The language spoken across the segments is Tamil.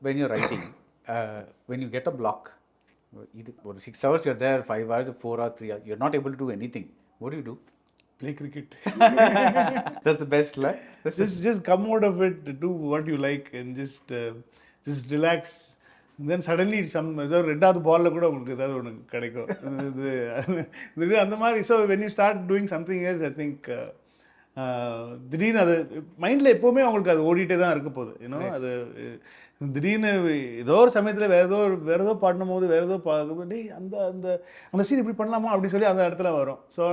when you're writing, when you get a block, இது ஒரு 6 hours you're there, 5 hours, 4 hours, 3 hours, you're not able to do anything. What do you do? Play cricket. That's the best, right? Just come out of it, do what you like, and just relax. And then suddenly ஏதோ ரெண்டாவது பால்ல கூட உங்களுக்கு ஏதாவது ஒன்று கிடைக்கும். இது அந்த மாதிரி. So when you start doing something else, I think திடீர்னு அது மைண்டில் எப்போவுமே அவங்களுக்கு அது ஓடிட்டே தான் இருக்க போகுது. ஏன்னா அது திடீர்னு ஏதோ ஒரு சமயத்தில் வேறு ஏதோ பாடணும் போது வேறு ஏதோ பார்க்க அந்த அந்த அந்த சீன் இப்படி பண்ணலாமா அப்படின்னு சொல்லி அந்த இடத்துல வரும். ஸோ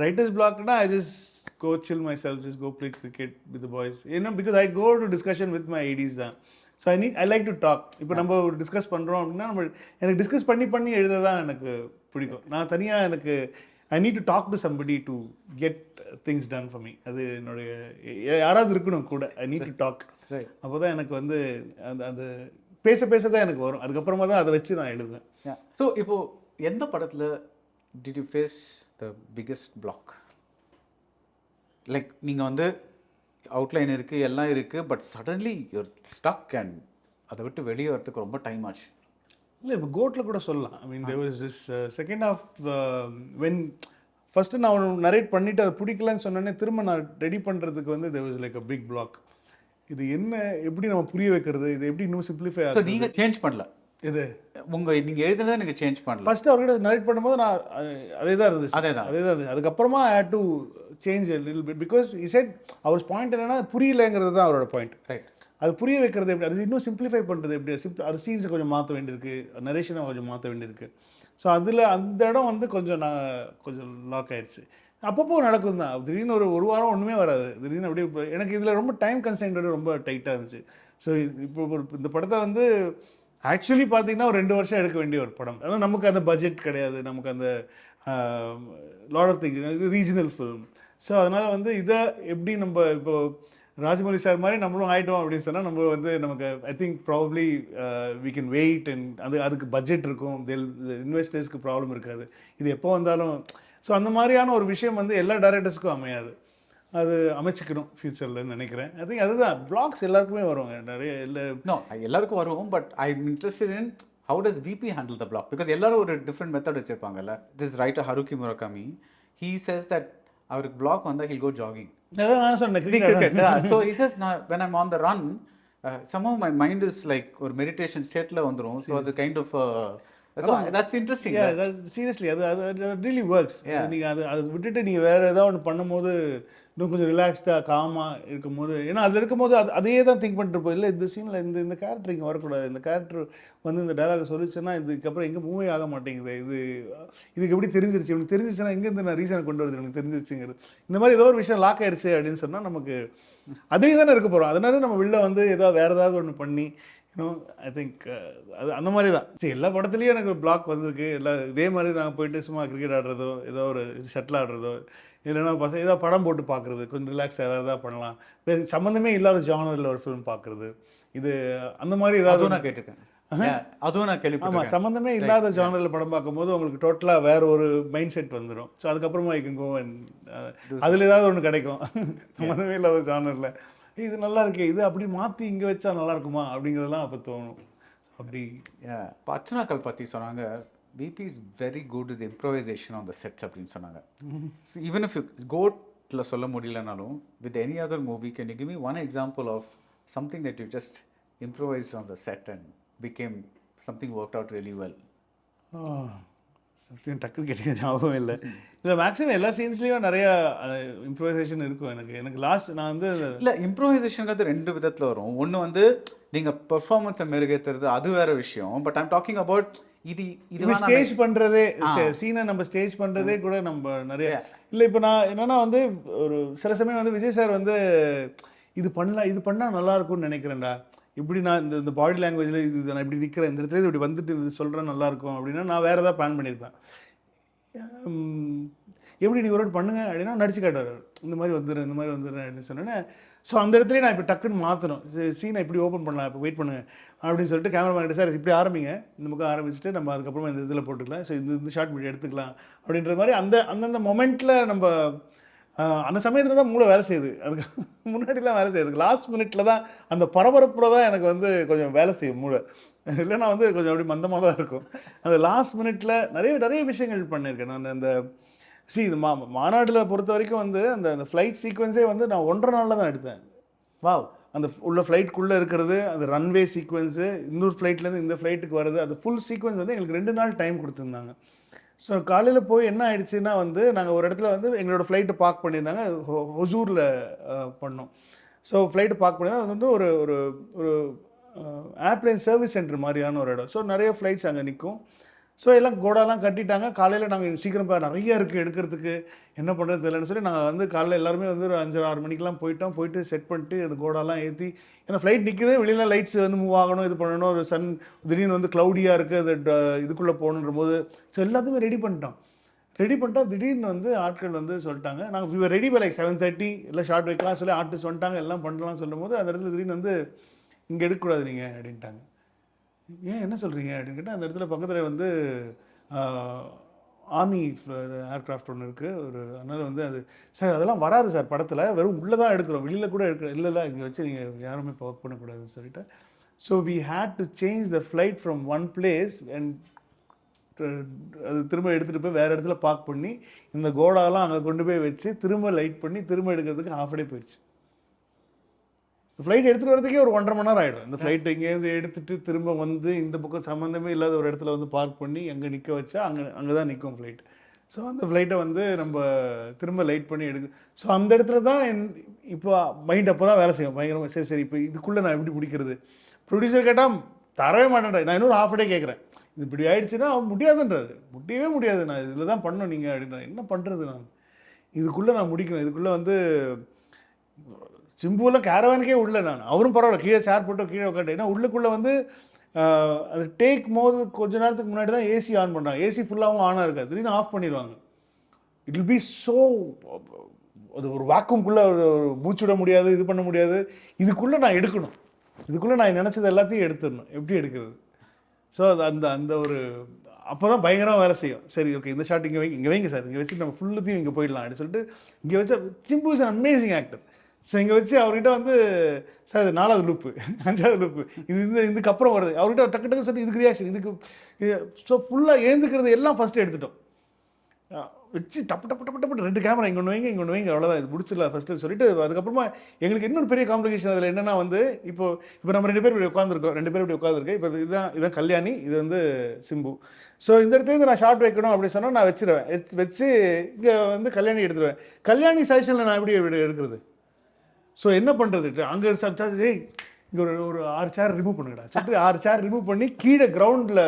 ரைட்டர்ஸ் பிளாக்னா I just go chill myself, just go play cricket with the boys, because I go to discussion with my ADs தான். So I like to talk. இப்போ நம்ம டிஸ்கஸ் பண்ணுறோம் அப்படின்னா எனக்கு டிஸ்கஸ் பண்ணி எழுத தான் எனக்கு பிடிக்கும். நான் தனியாக எனக்கு I need to talk to somebody to get things done for me. அது என்னுடைய யாராவது இருக்கணும் கூட. I need to talk. அப்போ தான் எனக்கு வந்து அந்த பேச தான் எனக்கு வரும். அதுக்கப்புறமா தான் அதை வச்சு நான் எழுதுவேன். ஸோ இப்போது எந்த படத்தில் did you face the biggest block? Like நீங்கள் வந்து அவுட்லைன் இருக்குது, எல்லாம் இருக்குது, but suddenly you're stuck and அதை விட்டு வெளியே வரதுக்கு ரொம்ப டைம் ஆச்சு. இல்லை, இப்போ கோட்டில் கூட சொல்லலாம். I mean there was this second of when first நான் நரேட் பண்ணிவிட்டு அதை பிடிக்கலன்னு சொன்னோன்னே திரும்ப நான் ரெடி பண்ணுறதுக்கு வந்து there was like a big block. இது என்ன, எப்படி நம்ம புரிய வைக்கிறது, இது எப்படி இன்னும் சிம்பிளிஃபை ஆகும். நீங்கள் சேஞ்ச் பண்ணல இது நீங்கள் எழுதுனதை நீங்கள் சேஞ்ச் பண்ணல. ஃபஸ்ட்டு அவர்கிட்ட நரேட் பண்ணும்போது நான் அதே தான் இருந்துச்சு. அதே தான் இருந்துச்சு. அதுக்கப்புறமா I had to change a little bit because he said அவர் பாயிண்ட் என்னன்னா புரியலைங்கிறது தான் அவரோட பாயிண்ட். ரைட். அது புரிய வைக்கிறது எப்படி, அது இன்னும் சிம்பிளிஃபை பண்ணுறது எப்படி, அது சீன்ஸை கொஞ்சம் மாற்ற வேண்டியிருக்கு, நரேஷனை கொஞ்சம் மாற்ற வேண்டியிருக்கு. ஸோ அதில் அந்த இடம் வந்து கொஞ்சம் கொஞ்சம் லாக் ஆயிடுச்சு. அப்பப்போ நடக்கும் தான். திடீர்னு ஒரு வாரம் ஒன்றுமே வராது. திடீர்னு அப்படியே எனக்கு இதில் ரொம்ப டைம் கன்ஸ்டன்ட் ரொம்ப டைட்டாக இருந்துச்சு. ஸோ இப்போ இந்த படத்தை வந்து ஆக்சுவலி பார்த்தீங்கன்னா ஒரு 2 வருஷம் எடுக்க வேண்டிய ஒரு படம். ஆனால் நமக்கு அந்த பட்ஜெட் கிடையாது, நமக்கு அந்த lot of things, regional film. So அதனால் வந்து இதை எப்படி நம்ம இப்போ ராஜமௌலி சார் மாதிரி நம்மளும் ஆகிட்டோம் அப்படின்னு சொன்னால் நம்ம வந்து நமக்கு I think probably we can wait and அதுக்கு பட்ஜெட் இருக்கும், இன்வெஸ்டர்ஸ்க்கு ப்ராப்ளம் இருக்காது, இது எப்போ வந்தாலும். ஸோ அந்த மாதிரியான ஒரு விஷயம் வந்து எல்லா டைரக்டர்ஸுக்கும் அமையாது. அது அமைச்சிக்கணும் ஃபியூச்சரில் நினைக்கிறேன். ஐ திங்க் அதுதான் பிளாக்ஸ் எல்லாருக்குமே வருவாங்க, நிறைய எல்லாருக்கும் வரும். But I am interested in how does VP handle the block? Because எல்லாரும் ஒரு டிஃப்ரெண்ட் மெத்தட் வச்சிருப்பாங்கல்ல. This writer Haruki Murakami, he says that அவருக்கு பிளாக் வந்தால் he'll go jogging. நான் சொன்னேன். So he says when I'm on the run, somehow my mind is like ஒரு மெடிடேஷன் ஸ்டேட்டில் வந்துடும். ஸோ அது kind of that's interesting. Seriously அது really works. நீங்கள் அதை விட்டுட்டு நீங்கள் வேறு ஏதாவது ஒன்று பண்ணும்போது இன்னும் கொஞ்சம் ரிலாக்ஸ்டாக காமாக இருக்கும்போது, ஏன்னா அதில் இருக்கும்போது அதே தான் திங்க் பண்ணிட்டு இருப்போம். இல்லை இந்த சீனில் இந்த கேரக்டர் இங்கே வரக்கூடாது, இந்த கேரக்டர் வந்து இந்த டைலாக் சொல்லிச்சுன்னா இதுக்கப்புறம் எங்கே மூவே ஆக மாட்டேங்குது, இதுக்கு எப்படி தெரிஞ்சிருச்சு, இவனுக்கு தெரிஞ்சிச்சுன்னா எங்கேருந்து நான் ரீசனை கொண்டு வருது எனக்கு தெரிஞ்சிருச்சுங்கிறது. இந்த மாதிரி ஏதோ ஒரு விஷயம் லாக் ஆயிடுச்சு அப்படின்னு சொன்னால் நமக்கு அதே தானே இருக்க போகிறோம். அதனால நம்ம வெளில வந்து வேறு ஏதாவது ஒன்று பண்ணி ஐ திங்க் அது அந்த மாதிரி தான். சரி, எல்லா படத்துலேயும் எனக்கு பிளாக் வந்திருக்கு. இதே மாதிரி நாங்கள் போயிட்டு சும்மா கிரிக்கெட் ஆடுறதோ, ஏதோ ஒரு ஷட்டில் ஆடுறதோ, இல்லைன்னா ஏதாவது படம் போட்டு பார்க்குறது, கொஞ்சம் ரிலாக்ஸாக ஏதாவது பண்ணலாம். சம்மந்தமே இல்லாத ஜானரில் ஒரு ஃபிலிம் பார்க்குறது, இது அந்த மாதிரி ஏதாவது நான் கேட்டிருக்கேன். அதுவும் நான் கேள்வி. ஆமாம், சம்மந்தமே இல்லாத ஜானரில் படம் பார்க்கும்போது உங்களுக்கு டோட்டலாக வேறு ஒரு மைண்ட் செட் வந்துடும். ஸோ அதுக்கப்புறமா இங்கே அதில் ஏதாவது ஒன்று கிடைக்கும் சம்மந்தமே இல்லாத ஜானரில். இது நல்லா இருக்கே, இது அப்படி மாற்றி இங்கே வச்சா நல்லா இருக்குமா அப்படிங்கிறதுலாம் அப்போ தோணும். அப்படி அர்ச்சனா கல்பாத்தி சொன்னாங்க, VP is very good with improvisation on the sets அப்படின்னு சொன்னாங்க. ஈவன் இஃப் யூ கோட்டில் சொல்ல முடியலனாலும் with any other movie, can you give me one example of something that you just improvised on the set and became something work out really well? டக்குன்னு கேட்டீங்க, ஞாபகம் இல்லை. இல்லை, மேக்ஸிமம் எல்லா சீன்ஸ்லேயும் நிறையா இம்ப்ரோவைசேஷன் இருக்கும். எனக்கு லாஸ்ட் நான் வந்து இல்லை, இம்ப்ரோவைசேஷனுங்கிறது 2 விதத்தில் வரும். ஒன்று வந்து நீங்கள் பெர்ஃபார்மன்ஸை மெருகேற்றுறது, அது வேறு விஷயம். பட் ஐம் டாக்கிங் அபவுட் இது ஸ்டேஜ் பண்ணுறதே, சீனை நம்ம ஸ்டேஜ் பண்ணுறதே கூட நம்ம நிறைய இல்லை. இப்போ நான் என்னென்னா வந்து ஒரு சில சமயம் வந்து விஜய் சார் வந்து இது பண்ணால் நல்லா இருக்கும்னு நினைக்கிறேன்டா, இப்படி நான் இந்த பாடி லாங்குவேஜில் இது நான் இப்படி நிற்கிறேன், இந்த இடத்துல இப்படி வந்துட்டு இது சொல்கிறேன் நல்லாயிருக்கும் அப்படின்னா நான் வேறு ஏதாவது பிளான் பண்ணியிருப்பேன். எப்படி நீ ஒரு பண்ணுங்க அப்படின்னா நடிச்சு காட்டுவார், இந்த மாதிரி வந்துடுறேன் அப்படின்னு சொன்னேன்னே. ஸோ அந்த இடத்துலேயே நான் இப்போ டக்குன்னு மாற்றணும், சீனை இப்படி ஓப்பன் பண்ணலாம், இப்போ வெயிட் பண்ணுங்க அப்படின்னு சொல்லிட்டு கேமராமேன் கிட்ட, சார் இப்படி ஆரம்பிங்க, இந்த பக்கம் ஆரம்பிச்சுட்டு நம்ம அதுக்கப்புறமா இந்த இதில் போட்டுக்கலாம், ஸோ இந்த ஷார்ட் வீடியோ எடுத்துக்கலாம் அப்படின்ற மாதிரி அந்தந்த மொமெண்ட்டில் நம்ம அந்த சமயத்தில் தான் மூளை வேலை செய்யுது. அதுக்கு முன்னாடிலாம் வேலை செய்யுது. லாஸ்ட் மினிட்ல தான் அந்த பரபரப்பில் தான் எனக்கு வந்து கொஞ்சம் வேலை செய்யும் மூளை. இல்லைன்னா வந்து கொஞ்சம் அப்படி மந்தமாக தான் இருக்கும். அந்த லாஸ்ட் மினிட்ல நிறைய நிறைய விஷயங்கள் பண்ணியிருக்கேன் நான். அந்த இது மாநாடுல பொறுத்த வரைக்கும் வந்து அந்த ஃப்ளைட் சீக்வன்ஸே வந்து நான் 1.5 நாளில் தான் எடுத்தேன். வாவ்! அந்த உள்ள ஃப்ளைட்குள்ளே இருக்கிறது, அந்த ரன்வே சீக்வன்ஸு, இன்னொரு ஃப்ளைட்லேருந்து இந்த ஃப்ளைட்டுக்கு வருது, அந்த ஃபுல் சீக்வன்ஸ் வந்து எங்களுக்கு 2 நாள் டைம் கொடுத்துருந்தாங்க. ஸோ காலையில் போய் என்ன ஆயிடுச்சுன்னா வந்து நாங்கள் ஒரு இடத்துல வந்து எங்களோட ஃப்ளைட்டை பார்க் பண்ணியிருந்தாங்க. ஹொசூரில் பண்ணோம். ஸோ ஃப்ளைட்டை பார்க் பண்ணியிருந்தா அது வந்து ஒரு ஒரு ஒரு ஏர்ப்ளைன் சர்வீஸ் சென்டர் மாதிரியான ஒரு இடம். ஸோ நிறைய ஃப்ளைட்ஸ் அங்கே நிற்கும். ஸோ எல்லாம் கோடாலாம் கட்டிட்டாங்க. காலையில் நாங்கள் சீக்கிரம் நிறைய இருக்குது எடுக்கிறதுக்கு, என்ன பண்ணுறது தெரியலன்னு சொல்லி நாங்கள் வந்து காலையில் எல்லாருமே வந்து ஒரு 5 6 மணிக்கெலாம் போயிட்டோம். போயிட்டு செட் பண்ணிட்டு அந்த கோடாலாம் ஏற்றி, ஏன்னா ஃப்ளைட் நிற்குது, வெளியில் லைட்ஸ் வந்து மூவ் ஆகணும், இது பண்ணணும், ஒரு திடீர்னு வந்து க்ளவுடியாக இருக்குது, அது இதுக்குள்ளே போகணுன்ற போது ஸோ எல்லாத்தையுமே ரெடி பண்ணிட்டோம். ரெடி பண்ணிட்டா திடீர்னு வந்து ஆட்கள் வந்து சொல்லிட்டாங்க, நாங்கள் ரெடி பை லைக் 7:30 இல்லை ஷார்ட் வைக்கலாம் சொல்லி ஆர்டிஸ்ட் வந்துட்டாங்க, எல்லாம் பண்ணலாம் சொல்லும் போது அந்த இடத்துல திடீர்னு வந்து இங்கே எடுக்கக்கூடாது நீங்கள் அப்படின்ட்டாங்க. ஏன் என்ன சொல்கிறீங்க அப்படின்னு கேட்டால், அந்த இடத்துல பக்கத்தில் வந்து ஆர்மி ஏர்க்ராஃப்ட் ஒன்று இருக்குது ஒரு, அதனால் வந்து அது சார் அதெல்லாம் வராது சார் படத்தில், வெறும் உள்ளே தான் எடுக்கிறோம், வெளியில் கூட எடுக்கிறோம், இல்லை இங்கே வச்சு நீங்கள் யாருமே இப்போ ஒர்க் பண்ணக்கூடாதுன்னு சொல்லிட்டு. So we had to change the flight from one place and அது திரும்ப எடுத்துகிட்டு போய் வேறு இடத்துல பார்க் பண்ணி இந்த கோடாலாம் அங்கே கொண்டு போய் வச்சு திரும்ப லைட் பண்ணி திரும்ப எடுக்கிறதுக்கு ஹாஃப் டே போயிடுச்சு. ஃப்ளைட் எடுத்துகிட்டு வரதுக்கே ஒரு 1.5 மணி நேரம் ஆகிடும். இந்த ஃப்ளைட்டை இங்கேருந்து எடுத்துகிட்டு திரும்ப வந்து இந்த பக்கம் சம்மந்தமே இல்லாத ஒரு இடத்துல வந்து பார்க் பண்ணி அங்கே நிற்க வச்சா அங்கே தான் நிற்கும் ஃப்ளைட். ஸோ அந்த ஃப்ளைட்டை வந்து நம்ம திரும்ப லைட் பண்ணி ஸோ அந்த இடத்துல தான் இப்போ மைண்ட் அப்போ தான் வேலை செய்யும் பயங்கரமாக. சரி இப்போ இதுக்குள்ளே நான் எப்படி பிடிக்கிறது? ப்ரொடியூசர் கேட்டால் தரவே மாட்டேன், நான் இன்னொரு ஹாஃப் டே கேட்குறேன், இது இப்படி ஆயிடுச்சுன்னா அவன் முடியாதுன்றாரு. முடியவே முடியாது, நான் இதில் தான் பண்ணணும் நீங்கள் அப்படின்னா என்ன பண்ணுறது, நான் இதுக்குள்ளே நான் முடிக்கணும், இதுக்குள்ளே வந்து சிம்புவில் கேரவானுக்கே உள்ள நான், அவரும் பரவாயில்ல கீழே சேர் போட்டு கீழே உட்காந்து, ஏன்னா உள்ளுக்குள்ளே வந்து அது டேக் போது கொஞ்ச நேரத்துக்கு முன்னாடி தான் ஏசி ஆன் பண்ணுறாங்க, ஏசி ஃபுல்லாகவும் ஆனாக இருக்காது, திடீர்னு ஆஃப் பண்ணிடுவாங்க. இட் வில் பி ஸோ, அது ஒரு வாக்கும்குள்ளே மூச்சு விட முடியாது, இது பண்ண முடியாது, இதுக்குள்ளே நான் எடுக்கணும், இதுக்குள்ளே நான் நினச்சது எல்லாத்தையும் எடுத்துடணும், எப்படி எடுக்கிறது? ஸோ அது அந்த அந்த ஒரு அப்போ தான் பயங்கரமாக வேலை செய்யும். சரி ஓகே இந்த ஷாட் இங்கே வைங்க சார், இங்கே வச்சுட்டு நம்ம ஃபுல்லுத்தையும் இங்கே போயிடலாம் அப்படின்னு சொல்லிட்டு இங்கே வச்சா Simbu is an amazing actor. So இங்கே வச்சு அவர்கிட்ட வந்து சார் இது 4வது லூப்பு 5வது லூப்பு இதுக்கப்புறம் வருது, அவர்கிட்ட டக்கு டக்கு சொல்லி இதுக்கு ரியாக்ஷன் இதுக்கு. ஸோ ஃபுல்லாக ஏந்துக்கிறது எல்லாம் ஃபஸ்ட்டு எடுத்துட்டோம், வச்சு டப்பு டப்பு டப்பு டப்பு 2 கேமரா இங்கே ஒன்று வைங்க அவ்வளோதான், இது முடிச்சிடலாம் ஃபஸ்ட்டு சொல்லிட்டு. அதுக்கப்புறமா எங்களுக்கு இன்னொரு பெரிய காம்ப்ளிகேஷன் அதில் என்னென்னா வந்து இப்போ நம்ம 2 பேர் இப்படி உட்காந்துருக்கோம், 2 பேர் இப்படி உட்காந்துருக்கேன். இப்போ இதுதான் கல்யாணி, இது வந்து சிம்பு. ஸோ இந்த இடத்துல நான் ஷார்ட் வைக்கணும் அப்படி சொன்னால் நான் வச்சிருவேன், வச்சு இங்கே வந்து கல்யாணி எடுத்துருவேன். கல்யாணி சஜஷனில் நான் எப்படி எடுக்கிறது? ஸோ என்ன பண்ணுறது, அங்கே ஏய் இங்கே ஒரு 6 சேர் ரிமூவ் பண்ணுங்கடா சொல்லிட்டு 6 சேர் ரிமூவ் பண்ணி கீழே கிரவுண்டில்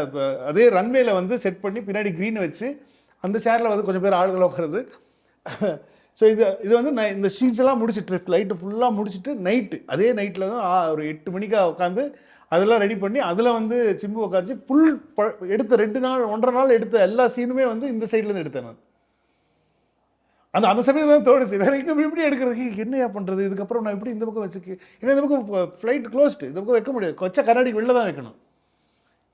அதே ரன்வேல வந்து செட் பண்ணி பின்னாடி க்ரீன் வச்சு அந்த சேரில் வந்து கொஞ்சம் பேர் ஆளுகள் உட்காருது. ஸோ இது வந்து நான் இந்த ஷீட்ஸ் எல்லாம் முடிச்சுட்டு லைட்டு ஃபுல்லாக முடிச்சுட்டு நைட்டு அதே நைட்டில் தான் ஒரு 8 மணிக்காக உட்காந்து அதெல்லாம் ரெடி பண்ணி அதில் வந்து சிம்பு உட்காந்து ஃபுல் எடுத்த 2 நாள் 1.5 நாள் எடுத்த எல்லா சீனுமே வந்து இந்த சைட்லேருந்து எடுத்தேன் நான். அந்த சமயம் தான் தோணுச்சு, வேற எங்கே எப்படி எடுக்கிறது, என்னையா பண்ணுறது, இதுக்கப்புறம் நான் எப்படி இந்த பக்கம் வச்சுக்கு, ஏன்னா இந்த பக்கம் ஃப்ளைட் க்ளோஸ்டு, இந்த பக்கம் வைக்க முடியாது, கொச்சா கண்ணாடிக்கு வெளில தான் வைக்கணும்,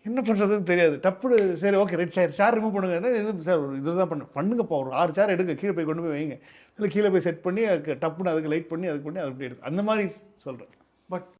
என்ன பண்ணுறதுன்னு தெரியாது. டப்பு சரி ஓகே ரைட் சேர் ரிமூவ் பண்ணுங்க, இது சார் இது தான் பண்ணுங்கப்பா, ஒரு 6 சேர் எடுங்க, கீழே போய் கொண்டு போய் வைங்க, இல்லை கீழே போய் செட் பண்ணி அதுக்கு டப்புன்னு அதுக்கு லைட் பண்ணி அதுக்கு பண்ணி அது அப்படி எடுத்து அந்த மாதிரி சொல்கிறேன். பட்